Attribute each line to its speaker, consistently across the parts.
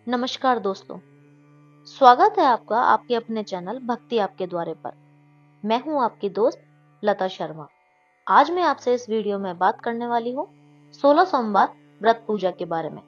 Speaker 1: नमस्कार दोस्तों, स्वागत है आपका आपके अपने चैनल भक्ति आपके द्वारे पर। मैं हूं आपकी दोस्त लता शर्मा। आज मैं आपसे इस वीडियो में बात करने वाली हूं 16 सोमवार व्रत पूजा के बारे में।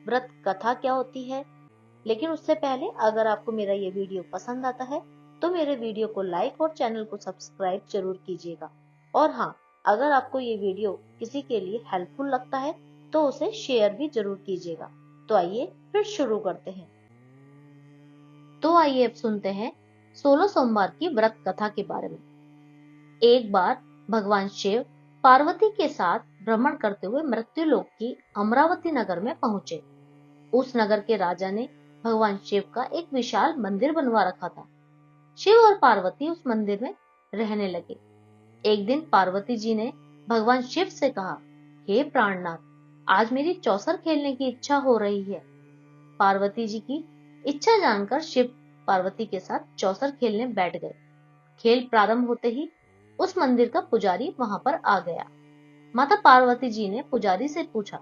Speaker 1: व्रत कथा क्या होती है, लेकिन उससे पहले अगर आपको मेरा ये वीडियो पसंद आता है तो मेरे वीडियो को लाइक और चैनल को सब्सक्राइब जरूर कीजिएगा। और हाँ, अगर आपको ये वीडियो किसी के लिए हेल्पफुल लगता है तो उसे शेयर भी जरूर कीजिएगा। तो आइए फिर शुरू करते हैं। तो आइए अब सुनते हैं 16 सोमवार की व्रत कथा के बारे में। एक बार भगवान शिव पार्वती के साथ भ्रमण करते हुए मृत्युलोक की अमरावती नगर में पहुंचे। उस नगर के राजा ने भगवान शिव का एक विशाल मंदिर बनवा रखा था। शिव और पार्वती उस मंदिर में रहने लगे। एक दिन पार्वती जी ने भगवान शिव से कहा, हे प्राणनाथ, आज मेरी चौसर खेलने की इच्छा हो रही है। पार्वती जी की इच्छा जानकर शिव पार्वती के साथ चौसर खेलने बैठ गए। खेल प्रारंभ होते ही उस मंदिर का पुजारी वहां पर आ गया। माता पार्वती जी ने पुजारी से पूछा,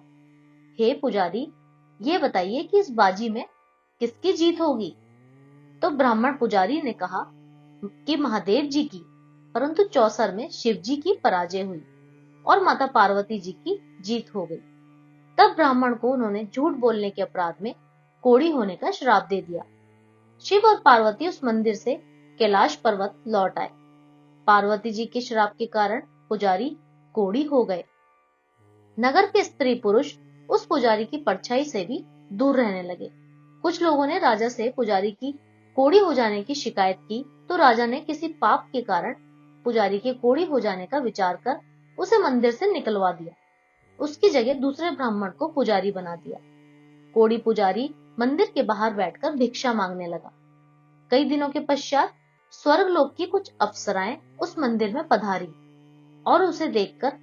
Speaker 1: हे पुजारी, ये बताइए कि इस बाजी में किसकी जीत होगी। तो ब्राह्मण पुजारी ने कहा कि महादेव जी की, परंतु चौसर में शिव जी की पराजय हुई और माता पार्वती जी की जीत हो गई। तब ब्राह्मण को उन्होंने झूठ बोलने के अपराध में कोढ़ी होने का श्राप दे दिया। शिव और पार्वती उस मंदिर से कैलाश पर्वत लौट आए। पार्वती जी के श्राप के कारण पुजारी कोढ़ी हो गए। नगर के स्त्री पुरुष उस पुजारी की परछाई से भी दूर रहने लगे। कुछ लोगों ने राजा से पुजारी की कोढ़ी हो जाने की शिकायत की, तो राजा ने किसी पाप के कारण पुजारी के कोढ़ी हो जाने का विचार कर उसे मंदिर से निकलवा दिया। उसकी जगह दूसरे ब्राह्मण को पुजारी बना दिया। कोढ़ी पुजारी मंदिर के बाहर बैठकर भिक्षा मांगने लगा। कई दिनों के पश्चात स्वर्गलोक की कुछ अप्सराएं उस मंदिर में पधारी और उसे देखकर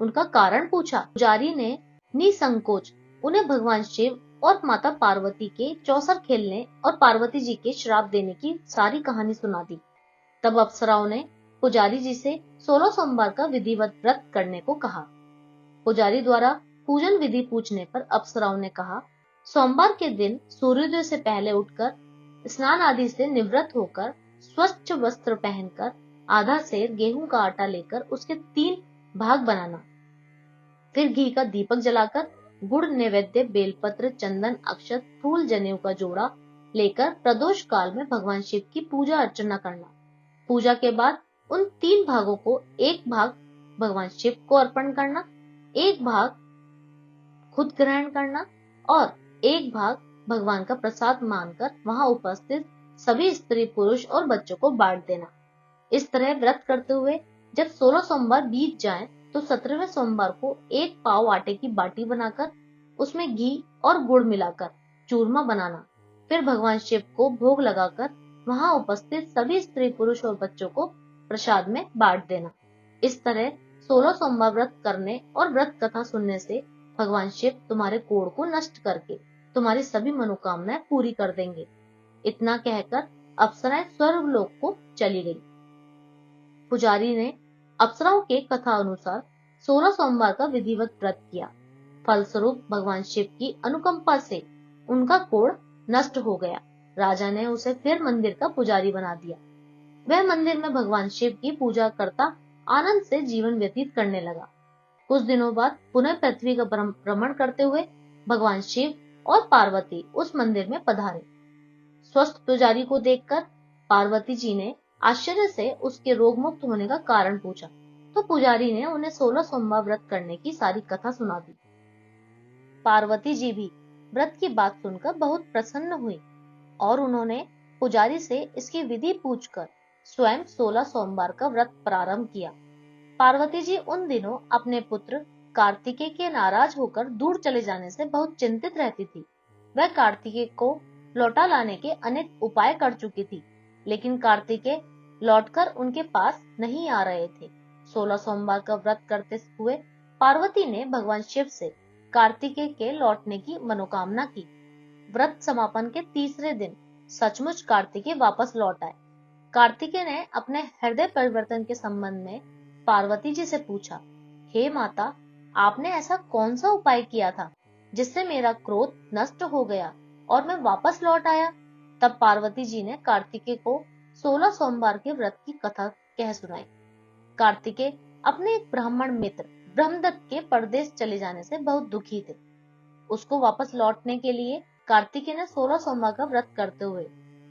Speaker 1: उनका कारण पूछा। पुजारी ने निसंकोच उन्हें भगवान शिव और माता पार्वती के चौसर खेलने और पार्वती जी के श्राप देने की सारी कहानी सुना दी। तब अप्सराओं ने पुजारी जी से 16 सोमवार का विधिवत व्रत करने को कहा। पुजारी द्वारा पूजन विधि पूछने पर अप्सराओं ने कहा, सोमवार के दिन सूर्योदय से पहले उठकर स्नान आदि से निवृत्त होकर स्वच्छ वस्त्र पहनकर आधा सेर गेहूं का आटा लेकर उसके 3 भाग बनाना। फिर घी का दीपक जलाकर गुड़ नैवेद्य बेलपत्र चंदन अक्षत फूल जनेऊ का जोड़ा लेकर प्रदोष काल में भगवान शिव की पूजा अर्चना करना। पूजा के बाद उन 3 भागों को एक भाग भगवान शिव को अर्पण करना, एक भाग खुद ग्रहण करना और एक भाग भगवान का प्रसाद मानकर वहां उपस्थित सभी स्त्री पुरुष और बच्चों को बांट देना। इस तरह व्रत करते हुए जब 16 सोमवार बीत जाएं, तो 17वें सोमवार को एक पाव आटे की बाटी बनाकर उसमें घी और गुड़ मिलाकर चूरमा बनाना। फिर भगवान शिव को भोग लगाकर वहां उपस्थित सभी स्त्री पुरुष और बच्चों को प्रसाद में बांट देना। इस तरह 16 सोमवार व्रत करने और व्रत कथा सुनने से भगवान शिव तुम्हारे कोढ़ को नष्ट करके तुम्हारी सभी मनोकामनाएं पूरी कर देंगे। इतना कहकर अप्सराएं स्वर्गलोक को चली गई। पुजारी ने अप्सराओं के कथा अनुसार 16 सोमवार का विधिवत व्रत किया। फलस्वरूप भगवान शिव की अनुकंपा से उनका कोढ़ नष्ट हो गया। राजा ने उसे फिर मंदिर का पुजारी बना दिया। वह मंदिर में भगवान शिव की पूजा करता आनंद से जीवन व्यतीत करने लगा। कुछ दिनों बाद पुनः पृथ्वी का भ्रमण करते हुए भगवान शिव और पार्वती उस मंदिर में पधारे। स्वस्थ पुजारी को देखकर पार्वती जी ने आश्चर्य से उसके रोग मुक्त होने का कारण पूछा, तो पुजारी ने उन्हें 16 सोमवार व्रत करने की सारी कथा सुना दी। पार्वती जी भी व्रत की बात सुनकर बहुत प्रसन्न हुई और उन्होंने पुजारी से इसकी विधि पूछकर स्वयं 16 सोमवार का व्रत प्रारंभ किया। पार्वती जी उन दिनों अपने पुत्र कार्तिकेय के नाराज होकर दूर चले जाने से बहुत चिंतित रहती थी। वह कार्तिकेय को लौटा लाने के अनेक उपाय कर चुकी थी, लेकिन कार्तिकेय लौटकर उनके पास नहीं आ रहे थे। 16 सोमवार का व्रत करते हुए पार्वती ने भगवान शिव से कार्तिकेय के लौटने की मनोकामना की। व्रत समापन के तीसरे दिन सचमुच कार्तिकेय वापस लौट आए। कार्तिकेय ने अपने हृदय परिवर्तन के संबंध में पार्वती जी से पूछा, हे माता, आपने ऐसा कौन सा उपाय किया था जिससे मेरा क्रोध नष्ट हो गया और मैं वापस लौट आया। तब पार्वती जी ने कार्तिकेय को 16 सोमवार के व्रत की कथा कह सुनाई। कार्तिकेय अपने एक ब्राह्मण मित्र ब्रह्मदत्त के परदेश चले जाने से बहुत दुखी थे। उसको वापस लौटने के लिए कार्तिकेय ने 16 सोमवार का व्रत करते हुए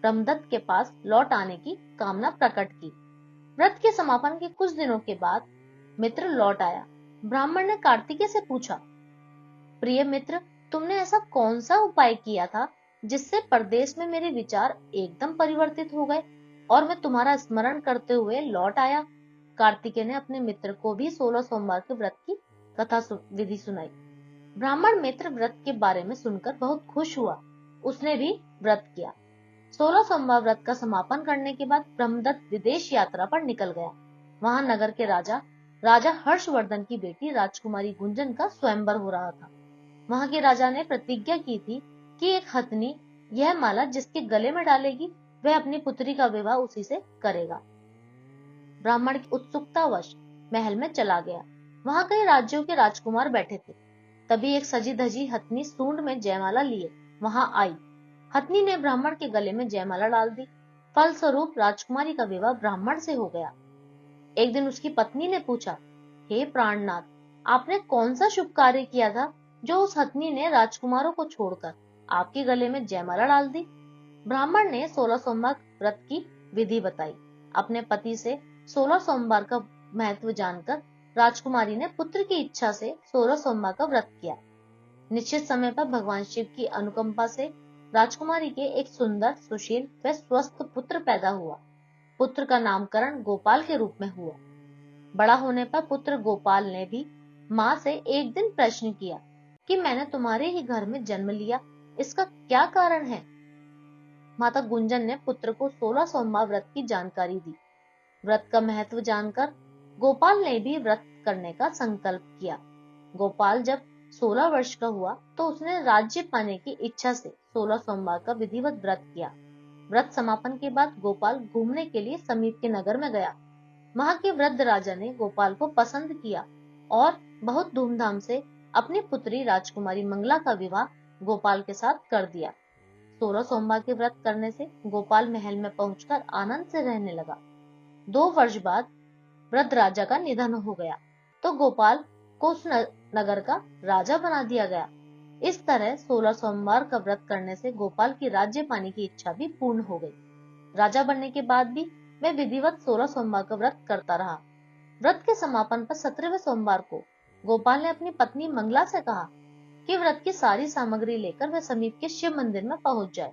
Speaker 1: ब्रह्मदत्त के पास लौट आने की कामना प्रकट की। व्रत के समापन के कुछ दिनों के बाद मित्र लौट आया। ब्राह्मण ने कार्तिकेय से पूछा, प्रिय मित्र, तुमने ऐसा कौन सा उपाय किया था जिससे परदेश में मेरे विचार एकदम परिवर्तित हो गए और मैं तुम्हारा स्मरण करते हुए लौट आया। कार्तिकेय ने अपने मित्र को भी 16 सोमवार के व्रत की कथा विधि सुनाई। ब्राह्मण मित्र व्रत के बारे में सुनकर बहुत खुश हुआ। उसने भी व्रत किया। 16 सोमवार व्रत का समापन करने के बाद ब्रह्मदत्त विदेश यात्रा पर निकल गया। वहां नगर के राजा हर्षवर्धन की बेटी राजकुमारी गुंजन का स्वयंवर हो रहा था। वहां के राजा ने प्रतिज्ञा की थी कि एक हथनी यह माला जिसके गले में डालेगी वह अपनी पुत्री का विवाह उसी से करेगा। ब्राह्मण की उत्सुकतावश महल में चला गया। वहां कई राज्यों के राजकुमार बैठे थे। तभी एक सजी धजी हथनी सूंड में जयमाला लिए वहां आई। हथनी ने ब्राह्मण के गले में जयमाला डाल दी। फलस्वरूप राजकुमारी का विवाह ब्राह्मण से हो गया। एक दिन उसकी पत्नी ने पूछा, हे प्राणनाथ, आपने कौन सा शुभ कार्य किया था जो उस हथनी ने राजकुमारों को छोड़कर आपके गले में जयमाला डाल दी? ब्राह्मण ने 16 सोमवार व्रत की विधि बताई। अपने पति से 16 सोमवार का महत्व जानकर राजकुमारी ने पुत्र की इच्छा से 16 सोमवार का व्रत किया। निश्चित समय पर भगवान शिव की अनुकंपा से राजकुमारी के एक सुंदर, सुशील व स्वस्थ पुत्र पैदा हुआ। पुत्र का नामकरण गोपाल के रूप में हुआ। बड़ा होने पर पुत्र गोपाल ने भी माँ से एक दिन प्रश्न किया कि मैंने तुम्हारे ही घर में जन्म लिया, इसका क्या कारण है? माता गुंजन ने पुत्र को 16 सोमवार व्रत की जानकारी दी। व्रत का महत्व जानकर गोपाल ने भी व्रत करने का संकल्प किया। गोपाल जब 16 वर्ष का हुआ तो उसने राज्य पाने की इच्छा से 16 सोमवार का विधिवत व्रत किया। व्रत समापन के बाद गोपाल घूमने के लिए समीप के नगर में गया। वहां के वृद्ध राजा ने गोपाल को पसंद किया और बहुत धूमधाम से अपनी पुत्री राजकुमारी मंगला का विवाह गोपाल के साथ कर दिया। 16 सोमवार के व्रत करने से गोपाल महल में पहुंचकर आनंद से रहने लगा। 2 वर्ष बाद वृद्ध राजा का निधन हो गया तो गोपाल को उस नगर का राजा बना दिया गया। इस तरह 16 सोमवार का व्रत करने से गोपाल की राज्य पाने की इच्छा भी पूर्ण हो गई। राजा बनने के बाद भी वह विधिवत 16 सोमवार का व्रत करता रहा। व्रत के समापन पर 17वें सोमवार को गोपाल ने अपनी पत्नी मंगला से कहा कि व्रत की सारी सामग्री लेकर वह समीप के शिव मंदिर में पहुंच जाए।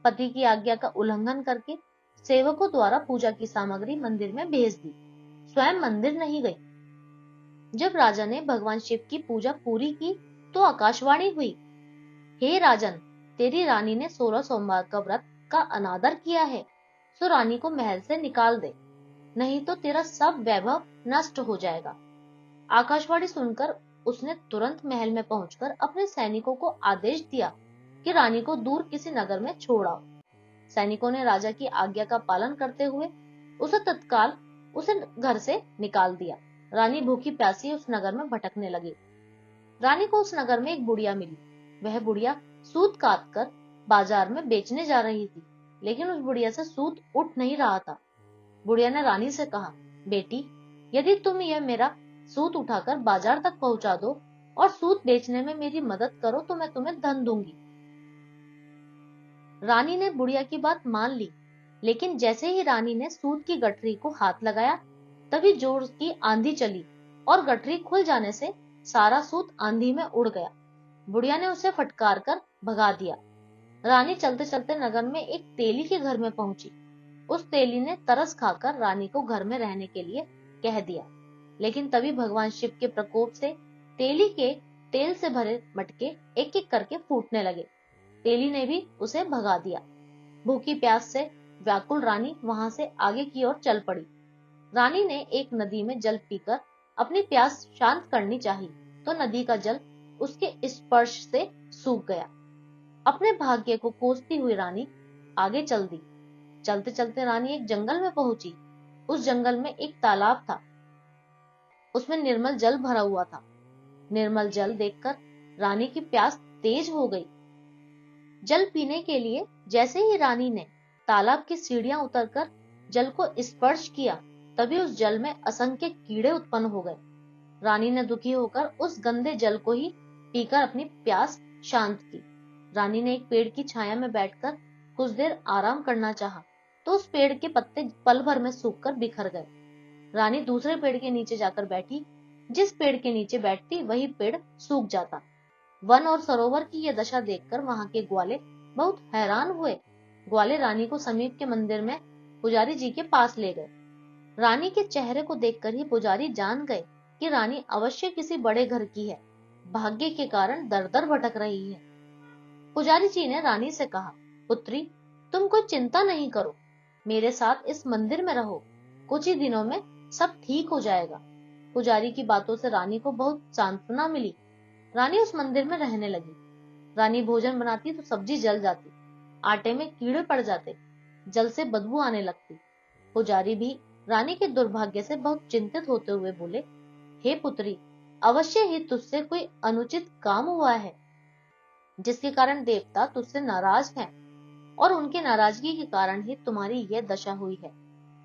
Speaker 1: पति की आज्ञा का उल्लंघन करके सेवकों द्वारा पूजा की सामग्री मंदिर में भेज दी, स्वयं मंदिर नहीं गई। जब राजा ने भगवान शिव की पूजा पूरी की तो आकाशवाणी हुई, हे राजन, तेरी रानी ने 16 सोमवार का व्रत का अनादर किया है, सो रानी को महल से निकाल दे, नहीं तो तेरा सब वैभव नष्ट हो जाएगा। आकाशवाणी सुनकर उसने तुरंत महल में पहुंचकर अपने सैनिकों को आदेश दिया कि रानी को दूर किसी नगर में छोड़ आओ। सैनिकों ने राजा की आज्ञा का पालन करते हुए उसे तत्काल उसे घर से निकाल दिया। रानी भूखी प्यासी उस नगर में भटकने लगी। रानी को उस नगर में एक बुढ़िया मिली। वह बुढ़िया सूत काट कर बाजार में बेचने जा रही थी, लेकिन उस बुढ़िया से सूत उठ नहीं रहा था। बुढ़िया ने रानी से कहा, बेटी, यदि तुम यह मेरा सूत उठाकर बाजार तक पहुंचा दो और सूत बेचने में मेरी मदद करो तो मैं तुम्हें धन दूंगी। रानी ने बुढ़िया की बात मान ली, लेकिन जैसे ही रानी ने सूत की गठरी को हाथ लगाया तभी जोर की आंधी चली और गठरी खुल जाने से सारा सूत आंधी में उड़ गया। बुढ़िया ने उसे फटकार कर भगा दिया। रानी चलते चलते नगर में एक तेली के घर में पहुंची। उस तेली ने तरस खाकर रानी को घर में रहने के लिए कह दिया, लेकिन तभी भगवान शिव के प्रकोप से तेली के तेल से भरे मटके एक एक करके फूटने लगे। तेली ने भी उसे भगा दिया। भूखी प्यास से व्याकुल रानी वहां से आगे की ओर चल पड़ी। रानी ने एक नदी में जल पीकर अपनी प्यास शांत करनी चाही तो नदी का जल उसके स्पर्श से सूख गया। अपने भाग्य को कोसती हुई रानी आगे चल दी। चलते चलते रानी एक जंगल में पहुंची। उस जंगल में एक तालाब था, उसमें निर्मल जल भरा हुआ था। निर्मल जल देखकर रानी की प्यास तेज हो गई। जल पीने के लिए जैसे ही रानी ने तालाब की सीढ़ियां उतरकर जल को स्पर्श किया, तभी उस जल में असंख्य कीड़े उत्पन्न हो गए। रानी ने दुखी होकर उस गंदे जल को ही पीकर अपनी प्यास शांत की। रानी ने एक पेड़ की छाया में बैठकर कुछ देर आराम करना चाहा, तो उस पेड़ के पत्ते पल भर में सूखकर बिखर गए। रानी दूसरे पेड़ के नीचे जाकर बैठी। जिस पेड़ के नीचे बैठती वही पेड़ सूख जाता। वन और सरोवर की यह दशा देखकर वहां के ग्वाले बहुत हैरान हुए। ग्वाले रानी को समीप के मंदिर में पुजारी जी के पास ले गए। रानी के चेहरे को देखकर ही पुजारी जान गए कि रानी अवश्य किसी बड़े घर की है, भाग्य के कारण दर दर भटक रही है। पुजारी जी ने रानी से कहा, पुत्री, तुम कोई चिंता नहीं करो, मेरे साथ इस मंदिर में रहो, कुछ ही दिनों में सब ठीक हो जाएगा। पुजारी की बातों से रानी को बहुत सांत्वना मिली। रानी उस मंदिर में रहने लगी। रानी भोजन बनाती तो सब्जी जल जाती, आटे में कीड़े पड़ जाते, जल से बदबू आने लगती। पुजारी भी रानी के दुर्भाग्य से बहुत चिंतित होते हुए बोले, हे पुत्री, अवश्य ही तुझसे कोई अनुचित काम हुआ है, जिसके कारण देवता तुझसे नाराज हैं, और उनके नाराजगी के कारण ही तुम्हारी यह दशा हुई है।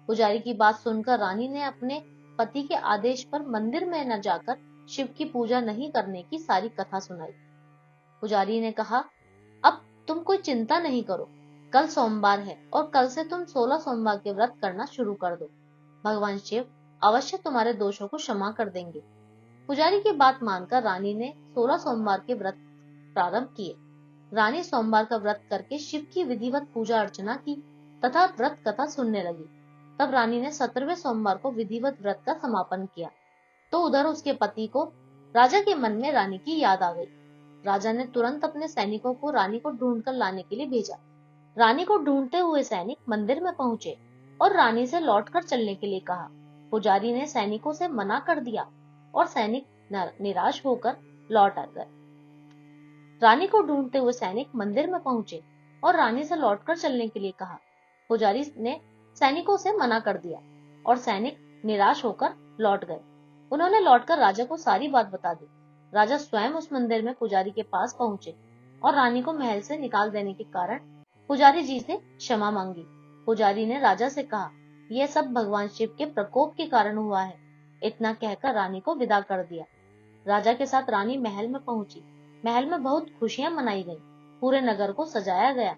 Speaker 1: पुजारी की बात सुनकर रानी ने अपने पति के आदेश पर मंदिर में न जाकर शिव की पूजा नहीं करने की सारी कथा सुनाई। पुजारी ने कहा, अब तुम कोई चिंता नहीं करो, कल सोमवार है और कल से तुम 16 सोमवार के व्रत करना शुरू कर दो। भगवान शिव अवश्य तुम्हारे दोषों को क्षमा कर देंगे। पुजारी की बात मानकर रानी ने 16 सोमवार के व्रत प्रारंभ किए। रानी सोमवार का व्रत करके शिव की विधिवत पूजा अर्चना की तथा व्रत कथा सुनने लगी। तब रानी ने 17वें सोमवार को विधिवत व्रत का समापन किया, तो उधर उसके पति को राजा के मन में रानी की याद आ गई। राजा ने तुरंत अपने सैनिकों को रानी को ढूंढकर लाने के लिए भेजा। रानी को ढूंढते हुए सैनिक मंदिर में पहुंचे और रानी से लौटकर चलने के लिए कहा। पुजारी ने सैनिकों से मना कर दिया और सैनिक निराश होकर लौट आ गए। रानी को ढूंढते हुए सैनिक मंदिर में पहुंचे और रानी से लौटकर चलने के लिए कहा। पुजारी ने सैनिकों से मना कर दिया और सैनिक निराश होकर लौट गए। उन्होंने लौटकर राजा को सारी बात बता दी। राजा स्वयं उस मंदिर में पुजारी के पास पहुंचे और रानी को महल से निकाल देने के कारण पुजारी जी से क्षमा मांगी। पुजारी ने राजा से कहा, यह सब भगवान शिव के प्रकोप के कारण हुआ है। इतना कहकर रानी को विदा कर दिया। राजा के साथ रानी महल में पहुंची। महल में बहुत खुशियां मनाई गई। पूरे नगर को सजाया गया।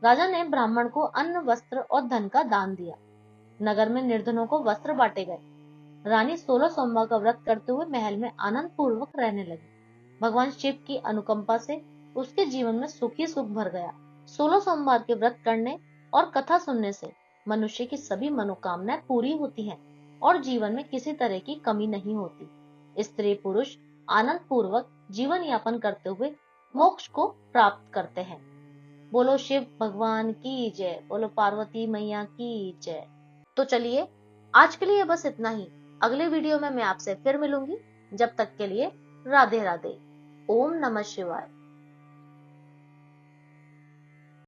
Speaker 1: राजा ने ब्राह्मण को अन्न, वस्त्र और धन का दान दिया। नगर में निर्धनों को वस्त्र बांटे गए। रानी 16 सोमवार का व्रत करते हुए महल में आनंद पूर्वक रहने लगी। भगवान शिव की अनुकंपा से उसके जीवन में सुख ही सुख भर गया। 16 सोमवार के व्रत करने और कथा सुनने से मनुष्य की सभी मनोकामनाएं पूरी होती हैं और जीवन में किसी तरह की कमी नहीं होती। स्त्री पुरुष आनंद पूर्वक जीवन यापन करते हुए मोक्ष को प्राप्त करते हैं। बोलो शिव भगवान की जय, बोलो पार्वती मैया की जय। तो चलिए, आज के लिए बस इतना ही। अगले वीडियो में मैं आपसे फिर मिलूंगी। जब तक के लिए राधे राधे। ओम नमः शिवाय।